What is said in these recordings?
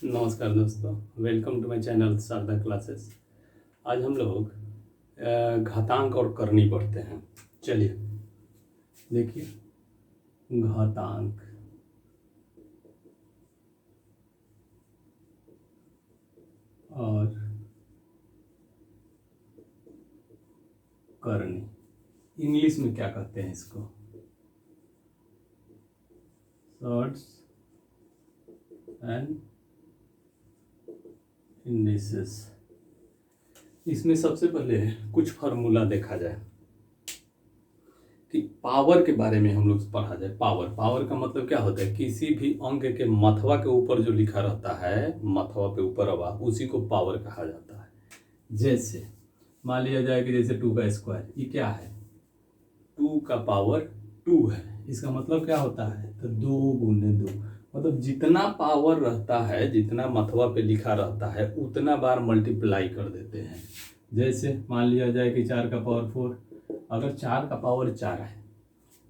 नमस्कार दोस्तों, welcome to my channel Sharda classes. आज हम लोग घातांक और करनी पढ़ते हैं। चलिए देखिए, घातांक और करनी, इंग्लिश में क्या कहते हैं इसको? Shorts and indices. इसमें सबसे पहले कुछ फार्मूला देखा जाए कि पावर के बारे में हम लोग पढ़ा जाए। पावर का मतलब क्या होता है? किसी भी अंक के मथवा के ऊपर जो लिखा रहता है, मथवा पे ऊपर हवा, उसी को पावर कहा जाता है। जैसे मान लिया जाए कि जैसे 2 का स्क्वायर, ये क्या है? 2 का पावर 2 है। इसका मतलब क्या होता है? तो 2 × 2, मतलब जितना पावर रहता है, जितना मथवा पे लिखा रहता है, उतना बार मल्टीप्लाई कर देते हैं। जैसे मान लिया जाए कि 4 का पावर 4, अगर 4 का पावर 4 है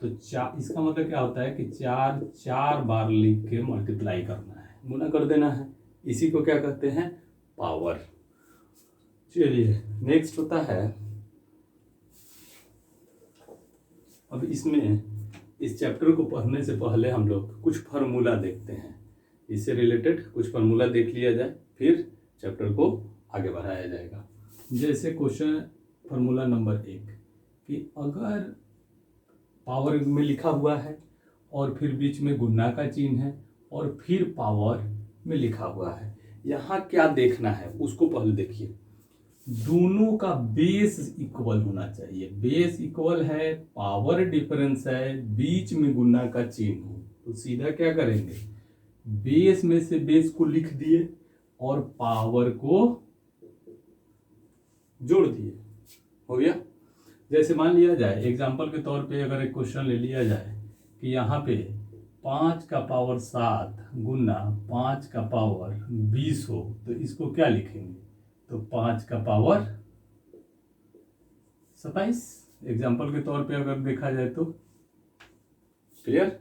तो इसका मतलब क्या होता है कि 4 बार लिख के मल्टीप्लाई करना है, गुना कर देना है। इसी को क्या कहते हैं? पावर। चलिए नेक्स्ट होता है, अब इसमें इस चैप्टर को पढ़ने से पहले हम लोग कुछ फार्मूला देखते हैं। इससे रिलेटेड कुछ फार्मूला देख लिया जाए, फिर चैप्टर को आगे बढ़ाया जाएगा। जैसे क्वेश्चन फार्मूला नंबर 1 कि अगर पावर में लिखा हुआ है और फिर बीच में गुणा का चिन्ह है और फिर पावर में लिखा हुआ है, यहाँ क्या देखना है उसको पहले देखिए। दोनों का बेस इक्वल होना चाहिए। बेस इक्वल है, पावर डिफरेंस है, बीच में गुणा का चिन्ह हो, तो सीधा क्या करेंगे? बेस में से बेस को लिख दिए और पावर को जोड़ दिए, हो गया। जैसे मान लिया जाए एग्जाम्पल के तौर पे, अगर एक क्वेश्चन ले लिया जाए कि यहाँ पे 5 का पावर 7 गुना 5 का पावर 20 हो, तो इसको क्या लिखेंगे? तो 5 का पावर 27। एग्जाम्पल के तौर पे अगर देखा जाए तो क्लियर।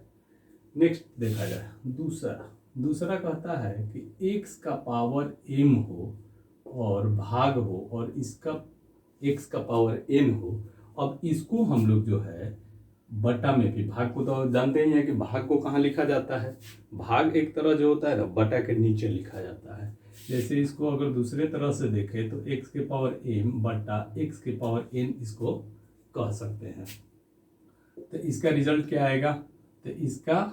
नेक्स्ट देखा जाए दूसरा कहता है कि x का पावर m हो और भाग हो और इसका x का पावर n हो। अब इसको हम लोग जो है बटा में भी, भाग को तो जानते ही हैं कि भाग को कहाँ लिखा जाता है। भाग एक तरह जो होता है ना, बटा के नीचे लिखा जाता है। जैसे इसको अगर दूसरे तरह से देखें तो x के पावर m बटा x के पावर n इसको कह सकते हैं। तो इसका रिजल्ट क्या आएगा? तो इसका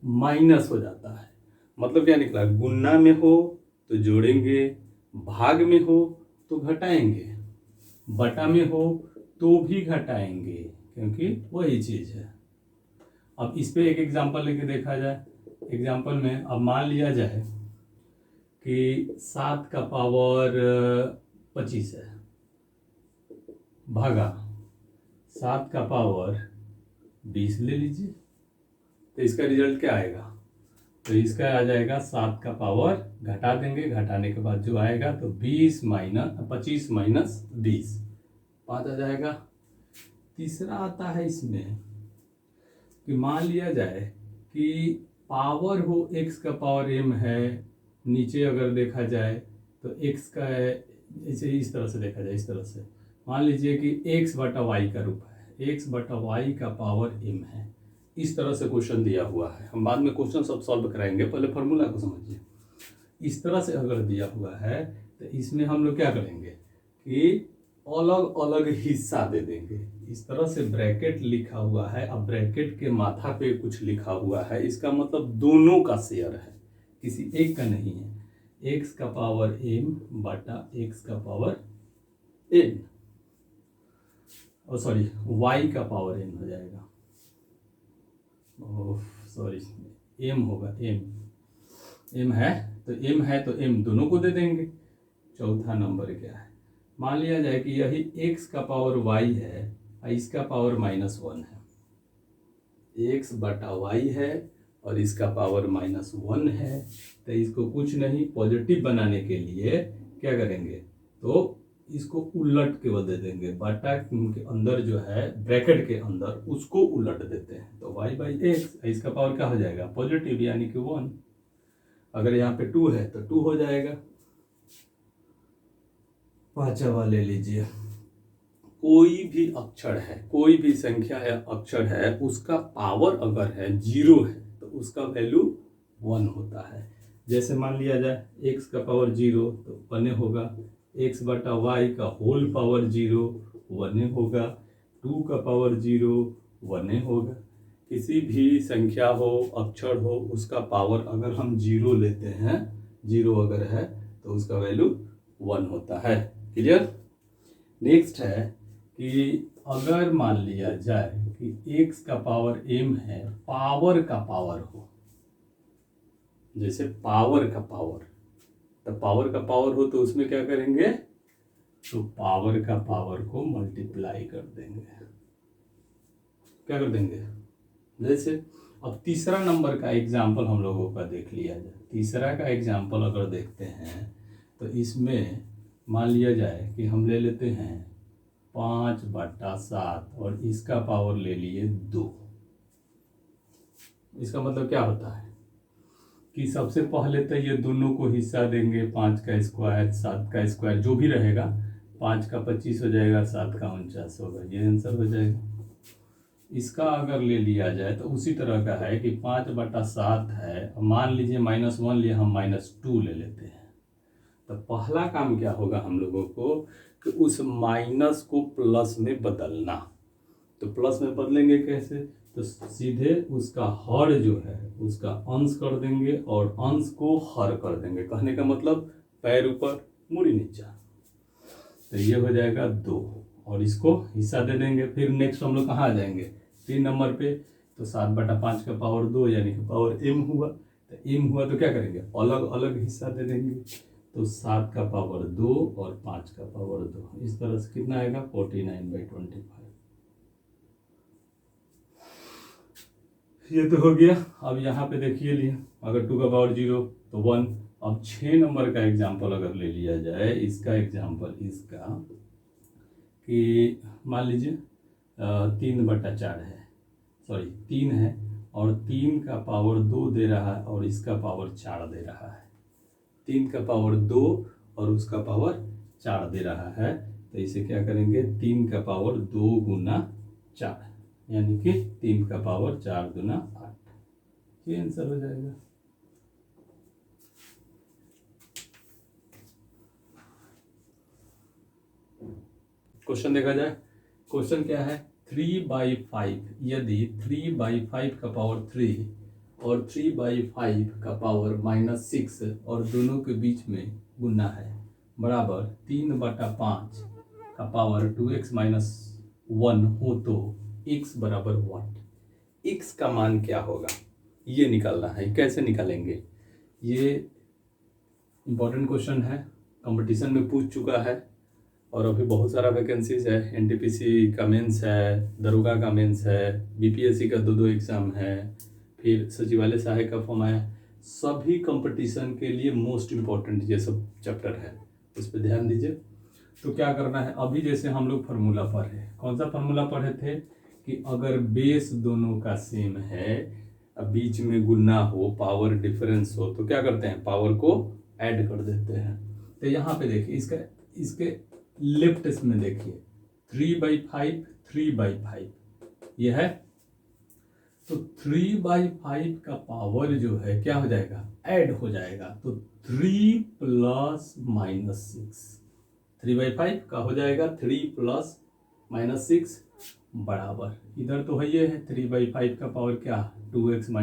माइनस हो जाता है। मतलब क्या निकला? गुणा में हो तो जोड़ेंगे, भाग में हो तो घटाएंगे, बटा में हो तो भी घटाएंगे, क्योंकि वही चीज है। अब इस पे एक एग्जांपल लेके देखा जाए। एग्जांपल में अब मान लिया जाए कि 7 का पावर 25 है भागा 7 का पावर 20 ले लीजिए, तो इसका रिजल्ट क्या आएगा? तो इसका आ जाएगा 7 का पावर, घटा देंगे, घटाने के बाद जो आएगा तो 25 माइनस 20, 5 आ जाएगा। तीसरा आता है इसमें कि मान लिया जाए कि पावर हो x का पावर m है, नीचे अगर देखा जाए तो x का इसे इस तरह से देखा जाए, इस तरह से मान लीजिए कि x बटा y का रूप है, x बटा y का पावर m है। इस तरह से क्वेश्चन दिया हुआ है। हम बाद में क्वेश्चन सब सॉल्व कराएंगे, पहले फार्मूला को समझिए। इस तरह से अगर दिया हुआ है तो इसमें हम लोग क्या करेंगे कि अलग अलग हिस्सा दे देंगे। इस तरह से ब्रैकेट लिखा हुआ है, अब ब्रैकेट के माथा पे कुछ लिखा हुआ है, इसका मतलब दोनों का शेयर है, किसी एक का नहीं है। x का पावर m बटा x का पावर n, सॉरी y का पावर n हो जाएगा, सॉरी m होगा, m है तो m दोनों को दे देंगे। चौथा नंबर क्या है? मान लिया जाए कि यही x का पावर y है और इसका पावर -1 है। x बटा y है और इसका पावर -1 है, तो इसको कुछ नहीं, पॉजिटिव बनाने के लिए क्या करेंगे? तो इसको उलट के बदल देंगे, बटा के अंदर जो है ब्रैकेट के अंदर उसको उलट देते हैं, तो y बाई एक्स, इसका पावर क्या हो जाएगा? पॉजिटिव, यानी कि 1। अगर यहाँ पे 2 है तो 2 हो जाएगा। पांचवा ले लीजिए, कोई भी अक्षर है, कोई भी संख्या या अक्षर है, उसका पावर अगर है 0 है तो उसका वैल्यू 1 होता है। जैसे मान लिया जाए x का पावर 0 तो 1 होगा, x बटा y का होल पावर 0 1 होगा, 2 का पावर 0 1 होगा। किसी भी संख्या हो, अक्षर हो, उसका पावर अगर हम 0 लेते हैं, 0 अगर है तो उसका वैल्यू 1 होता है। क्लियर। नेक्स्ट है कि अगर मान लिया जाए कि x का पावर m है, पावर का पावर हो, जैसे पावर का पावर, तो पावर का पावर हो तो उसमें क्या करेंगे, तो पावर का पावर को मल्टीप्लाई कर देंगे। क्या कर देंगे, जैसे अब तीसरा नंबर का एग्जाम्पल हम लोगों का देख लिया जाए। तीसरा का एग्जाम्पल अगर देखते हैं तो इसमें मान लिया जाए कि हम ले लेते हैं 5/7 और इसका पावर ले लिए 2। इसका मतलब क्या होता है कि सबसे पहले तो ये दोनों को हिस्सा देंगे, 5 का स्क्वायर 7 का स्क्वायर जो भी रहेगा, 5 का 25 हो जाएगा, 7 का 49 होगा, ये आंसर हो जाएगा। इसका अगर ले लिया जाए तो उसी तरह का है कि 5/7 है, मान लीजिए -1 लिए, हम -2 ले लेते हैं। तो पहला काम क्या होगा हम लोगों को कि उस माइनस को प्लस में बदलना। तो प्लस में बदलेंगे कैसे, तो सीधे उसका हर जो है उसका अंश कर देंगे और अंश को हर कर देंगे। कहने का मतलब पैर ऊपर मुड़ी नीचा, तो ये हो जाएगा 2 और इसको हिस्सा दे देंगे। फिर नेक्स्ट हम लोग कहाँ आ जाएंगे, 3 नंबर पे, तो 7/5 का पावर 2 यानी कि पावर m हुआ। तो m हुआ तो क्या करेंगे, अलग अलग हिस्सा दे देंगे। तो 7 का पावर 2 और 5 का पावर 2, इस तरह से कितना आएगा 49/25। ये तो हो गया। अब यहाँ पे देखिए लिए, अगर 2 का पावर 0 तो 1। अब 6 नंबर का एग्जाम्पल अगर ले लिया जाए, इसका एग्जाम्पल इसका कि मान लीजिए 3/4 है, सॉरी 3 है और 3 का पावर 2 दे रहा है और इसका पावर 4 दे रहा है। 3 का पावर 2 और उसका पावर 4 दे रहा है, तो इसे क्या करेंगे, 3 का पावर 2 गुना 4 यानी कि 3 का पावर 4 गुना 8, ये आंसर हो जाएगा। क्वेश्चन देखा जाए, क्वेश्चन क्या है, 3/5 यदि 3/5 का पावर 3 और 3/5 का पावर -6 और दोनों के बीच में गुना है, बराबर 3/5 का पावर 2x - 1 हो तो x बराबर व्हाट। x का मान क्या होगा ये निकालना है। कैसे निकालेंगे, ये इम्पोर्टेंट क्वेश्चन है, कंपटीशन में पूछ चुका है और अभी बहुत सारा वैकेंसीज है। एनटीपीसी का मेंस है, दरोगा का मेंस है, बीपीएससी का 2 एग्ज़ाम है, फिर सचिवालय सहायक का फॉर्म है। सभी कंपटीशन के लिए मोस्ट इम्पोर्टेंट ये सब चैप्टर है, उस पर ध्यान दीजिए। तो क्या करना है, अभी जैसे हम लोग फार्मूला पढ़े, कौन सा फार्मूला पढ़े थे कि अगर बेस दोनों का सेम है, अब बीच में गुना हो, पावर डिफरेंस हो, तो क्या करते हैं, पावर को ऐड कर देते हैं। तो यहाँ पे देखिए इसके लेफ्ट में देखिए 3/5 3/5 ये है, तो 3/5 का पावर जो है क्या हो जाएगा, ऐड हो जाएगा। तो 3 + -6, 3/5 का हो जाएगा 3 + -6 बराबर, इधर तो है ये है 3/5 का पावर क्या 2x -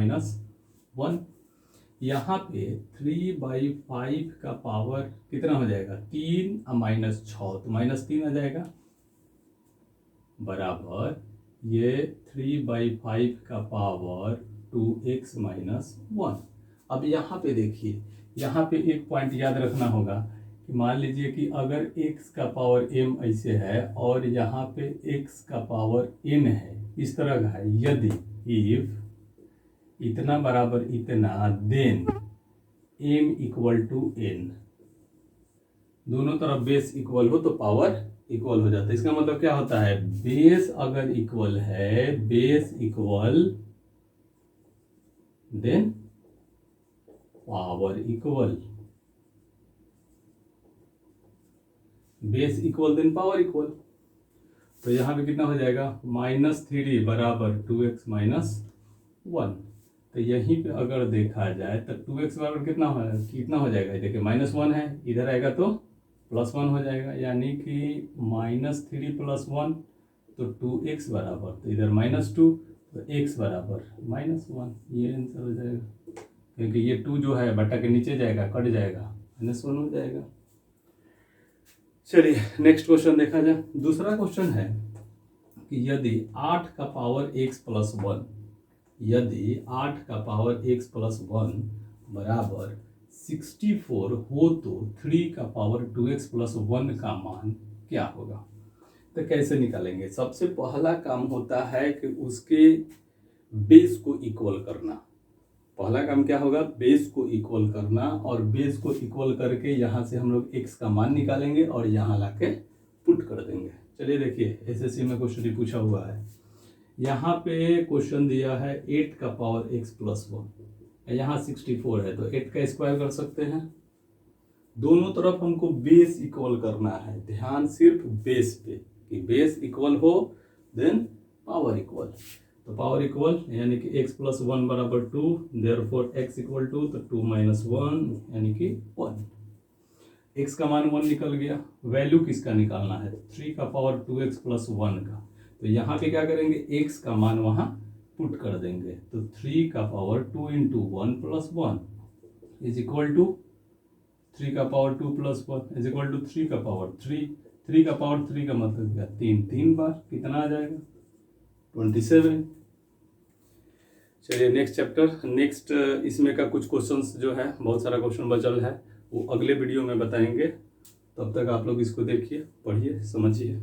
1। यहाँ पे 3/5 का पावर कितना हो जाएगा, 3 -6 तो -3 आ जाएगा, बराबर ये 3/5 का पावर 2x - 1। अब यहाँ पे देखिए, यहाँ पे एक पॉइंट याद रखना होगा कि मान लीजिए कि अगर x का पावर m ऐसे है और यहाँ पे x का पावर n है, इस तरह का है, यदि इफ इतना बराबर इतना देन m = n, दोनों तरफ बेस इक्वल हो तो पावर इक्वल हो जाता है। इसका मतलब क्या होता है, बेस अगर इक्वल है, base equal then power equal, base equal then power equal. तो यहाँ पे कितना हो जाएगा, -3 बराबर 2x माइनस 1। तो यहीं पे अगर देखा जाए तो 2x बराबर कितना हो जाएगा, देखिए -1 है, इधर आएगा तो +1 हो जाएगा, यानी कि -3 + 1 तो 2x बराबर, तो इधर -2 तो x बराबर -1, ये आंसर हो जाएगा, क्योंकि ये 2 जो है बटा के नीचे जाएगा, कट जाएगा, -1 हो जाएगा। चलिए नेक्स्ट क्वेश्चन देखा जाए। दूसरा क्वेश्चन है कि यदि 8 का पावर x + 1, यदि 8 का पावर x + 1 बराबर 64 हो तो 3 का पावर 2x + 1 का मान क्या होगा। तो कैसे निकालेंगे, सबसे पहला काम होता है कि उसके बेस को इक्वल करना। पहला काम क्या होगा, बेस को इक्वल करना, और बेस को इक्वल करके यहाँ से हम लोग x का मान निकालेंगे और यहाँ लाके पुट कर देंगे। चलिए देखिए, एसएससी में क्वेश्चन पूछा हुआ है, यहाँ पे क्वेश्चन दिया है 8 का पावर x + 1, यहाँ 64 है, तो 8 का स्क्वायर कर सकते हैं। दोनों तरफ हमको बेस इक्वल करना है, ध्यान सिर्फ बेस पे, कि बेस इक्वल हो देन पावर इक्वल। तो पावर इक्वल यानी कि x + 1 बराबर 2, देयरफॉर x इक्वल टू, तो 2 - 1 यानी कि 1। x का मान 1 निकल गया। वैल्यू किसका निकालना है, 3 का पावर 2x + 1 का। तो यहाँ पे क्या करेंगे, x का मान वहाँ पुट कर देंगे, तो 3 का पावर 2 × 1 + 1 इज इक्वल टू 3 का पावर 2 + 1 इज इक्वल टू 3 का पावर 3। 3 का पावर 3 का मतलब क्या, 3 बार, कितना आ जाएगा, 27। चलिए नेक्स्ट चैप्टर, नेक्स्ट इसमें का कुछ क्वेश्चंस जो है, बहुत सारा क्वेश्चन बचल है, वो अगले वीडियो में बताएंगे। तब तक आप लोग इसको देखिए, पढ़िए, समझिए।